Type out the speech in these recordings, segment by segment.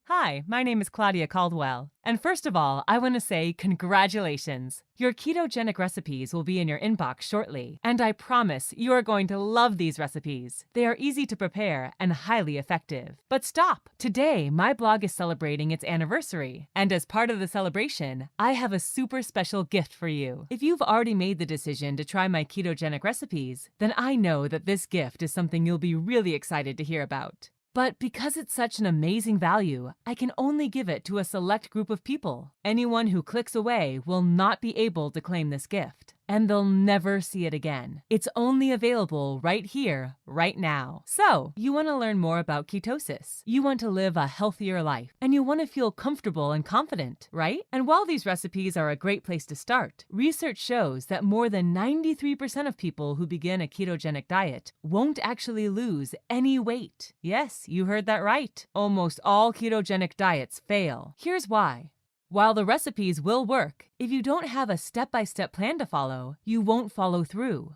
Hi, my name is Claudia Caldwell. And first of all, I want to say congratulations. Your ketogenic recipes will be in your inbox shortly, and I promise you are going to love these recipes. They are easy to prepare and highly effective. But stop! Today, my blog is celebrating its anniversary, and as part of the celebration, I have a super special gift for you. If you've already made the decision to try my ketogenic recipes, then I know that this gift is something you'll be really excited to hear about. But because it's such an amazing value, I can only give it to a select group of people. Anyone who clicks away will not be able to claim this gift, and they'll never see it again. It's only available right here, right now. So, you want to learn more about ketosis. You want to live a healthier life, and you want to feel comfortable and confident, right? And while these recipes are a great place to start, research shows that more than 93% of people who begin a ketogenic diet won't actually lose any weight. Yes, you heard that right. Almost all ketogenic diets fail. Here's why. While the recipes will work, if you don't have a step-by-step plan to follow, you won't follow through.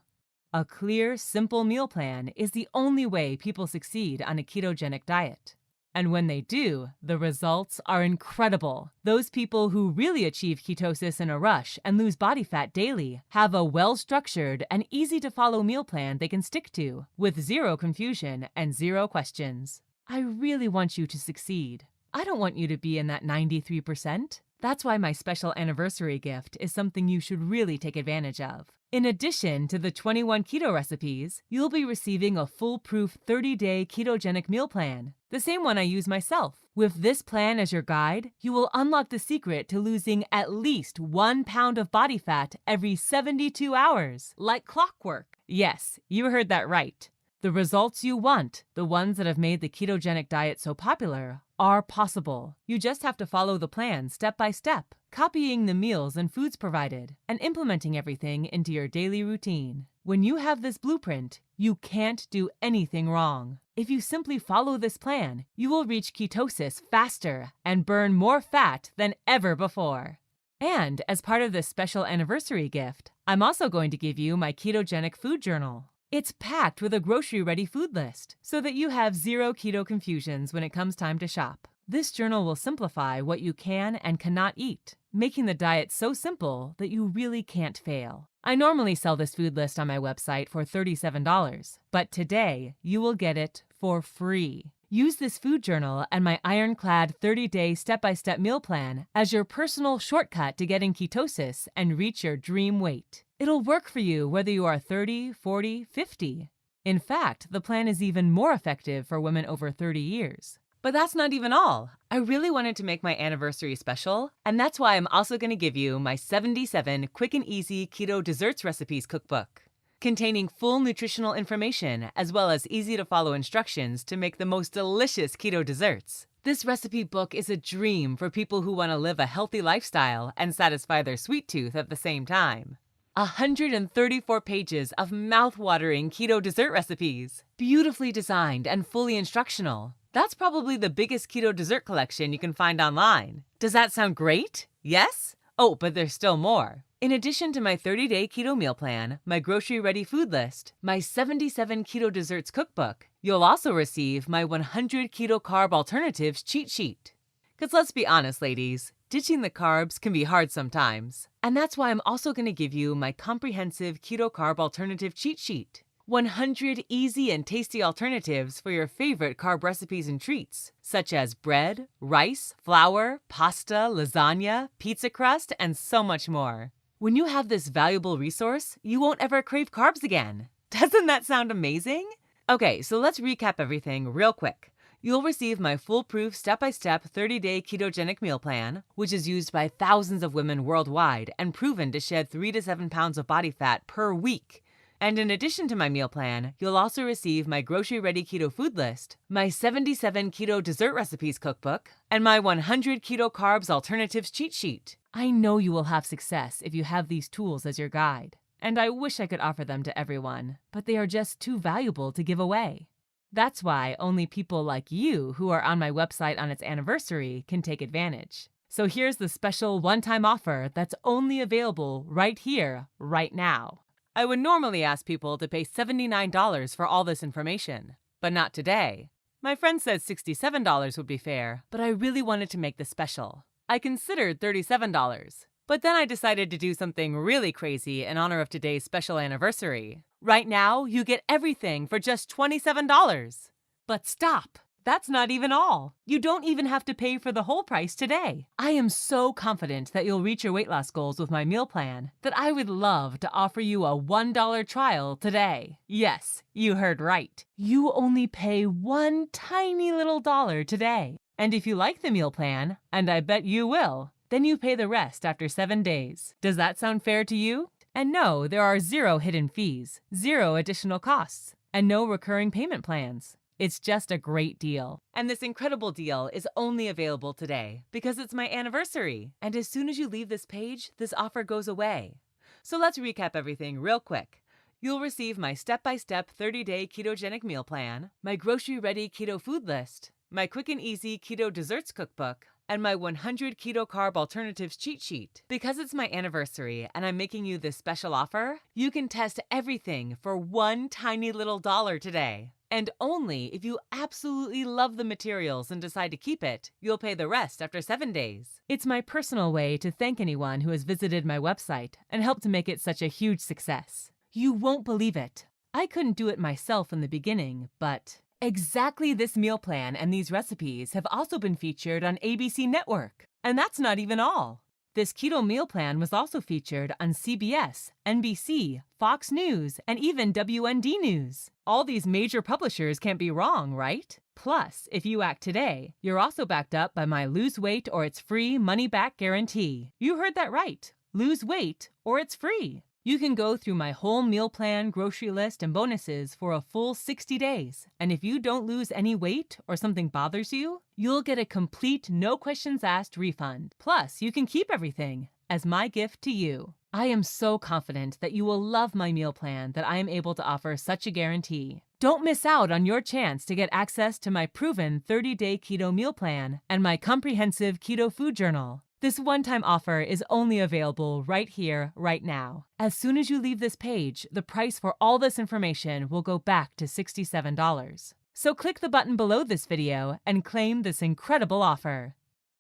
A clear, simple meal plan is the only way people succeed on a ketogenic diet. And when they do, the results are incredible. Those people who really achieve ketosis in a rush and lose body fat daily have a well-structured and easy-to-follow meal plan they can stick to, with zero confusion and zero questions. I really want you to succeed. I don't want you to be in that 93%. That's why my special anniversary gift is something you should really take advantage of. In addition to the 21 keto recipes, you'll be receiving a foolproof 30-day ketogenic meal plan, the same one I use myself. With this plan as your guide, you will unlock the secret to losing at least 1 pound of body fat every 72 hours, like clockwork. Yes, you heard that right. The results you want, the ones that have made the ketogenic diet so popular, are possible. You just have to follow the plan step by step, copying the meals and foods provided, and implementing everything into your daily routine. When you have this blueprint, you can't do anything wrong. If you simply follow this plan, you will reach ketosis faster and burn more fat than ever before. And as part of this special anniversary gift, I'm also going to give you my ketogenic food journal. It's packed with a grocery-ready food list so that you have zero keto confusions when it comes time to shop. This journal will simplify what you can and cannot eat, making the diet so simple that you really can't fail. I normally sell this food list on my website for $37, but today you will get it for free. Use this food journal and my ironclad 30-day step-by-step meal plan as your personal shortcut to getting ketosis and reach your dream weight. It'll work for you whether you are 30, 40, 50. In fact, the plan is even more effective for women over 30 years. But that's not even all. I really wanted to make my anniversary special, and that's why I'm also going to give you my 77 quick and easy keto desserts recipes cookbook, containing full nutritional information as well as easy-to-follow instructions to make the most delicious keto desserts. This recipe book is a dream for people who want to live a healthy lifestyle and satisfy their sweet tooth at the same time. 134 pages of mouth-watering keto dessert recipes, beautifully designed and fully instructional. That's probably the biggest keto dessert collection you can find online. Does that sound great? Yes? Oh, but there's still more. In addition to my 30-day keto meal plan, my grocery-ready food list, my 77 keto desserts cookbook, you'll also receive my 100 keto carb alternatives cheat sheet. Because let's be honest, ladies, ditching the carbs can be hard sometimes. And that's why I'm also going to give you my comprehensive keto carb alternative cheat sheet. 100 easy and tasty alternatives for your favorite carb recipes and treats, such as bread, rice, flour, pasta, lasagna, pizza crust, and so much more. When you have this valuable resource, you won't ever crave carbs again. Doesn't that sound amazing? Okay, so let's recap everything real quick. You'll receive my foolproof step-by-step 30-day ketogenic meal plan, which is used by thousands of women worldwide and proven to shed 3 to 7 pounds of body fat per week. And in addition to my meal plan, you'll also receive my grocery-ready keto food list, my 77 keto dessert recipes cookbook, and my 100 keto carbs alternatives cheat sheet. I know you will have success if you have these tools as your guide, and I wish I could offer them to everyone, but they are just too valuable to give away. That's why only people like you who are on my website on its anniversary can take advantage. So here's the special one-time offer that's only available right here, right now. I would normally ask people to pay $79 for all this information, but not today. My friend said $67 would be fair, but I really wanted to make this special. I considered $37. But then I decided to do something really crazy in honor of today's special anniversary. Right now, you get everything for just $27. But stop! That's not even all. You don't even have to pay for the whole price today. I am so confident that you'll reach your weight loss goals with my meal plan that I would love to offer you a $1 trial today. Yes, you heard right. You only pay one tiny little dollar today. And if you like the meal plan, and I bet you will, then you pay the rest after 7 days. Does that sound fair to you? And no, there are 0 hidden fees, 0 additional costs, and no recurring payment plans. It's just a great deal. And this incredible deal is only available today because it's my anniversary. And as soon as you leave this page, this offer goes away. So let's recap everything real quick. You'll receive my step-by-step 30-day ketogenic meal plan, my grocery-ready keto food list, my quick and easy keto desserts cookbook, and my 100 keto carb alternatives cheat sheet. Because it's my anniversary and I'm making you this special offer, you can test everything for one tiny little dollar today. And only if you absolutely love the materials and decide to keep it, you'll pay the rest after 7 days. It's my personal way to thank anyone who has visited my website and helped to make it such a huge success. You won't believe it. I couldn't do it myself in the beginning, but exactly this meal plan and these recipes have also been featured on ABC Network. And that's not even all. This keto meal plan was also featured on CBS, NBC, Fox News, and even WND News. All these major publishers can't be wrong, right? Plus, if you act today, you're also backed up by my lose weight or it's free money-back guarantee. You heard that right. Lose weight or it's free. You can go through my whole meal plan, grocery list, and bonuses for a full 60 days. And if you don't lose any weight or something bothers you, you'll get a complete no questions asked refund. Plus, you can keep everything as my gift to you. I am so confident that you will love my meal plan that I am able to offer such a guarantee. Don't miss out on your chance to get access to my proven 30-day keto meal plan and my comprehensive keto food journal. This one-time offer is only available right here, right now. As soon as you leave this page, the price for all this information will go back to $67. So click the button below this video and claim this incredible offer.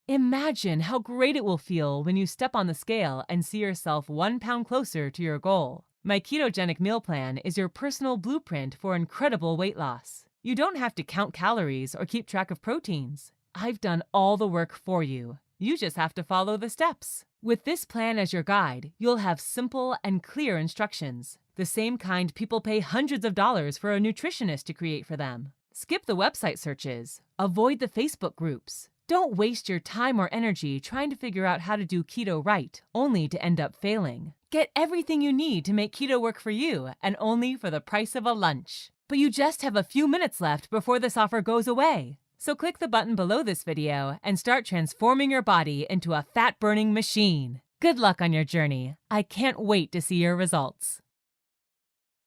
Imagine how great it will feel when you step on the scale and see yourself 1 pound closer to your goal. My ketogenic meal plan is your personal blueprint for incredible weight loss. You don't have to count calories or keep track of proteins. I've done all the work for you. You just have to follow the steps. With this plan as your guide, you'll have simple and clear instructions, the same kind people pay hundreds of dollars for a nutritionist to create for them. Skip the website searches. Avoid the Facebook groups. Don't waste your time or energy trying to figure out how to do keto right, only to end up failing. Get everything you need to make keto work for you, and only for the price of a lunch. But you just have a few minutes left before this offer goes away. So click the button below this video and start transforming your body into a fat-burning machine. Good luck on your journey. I can't wait to see your results.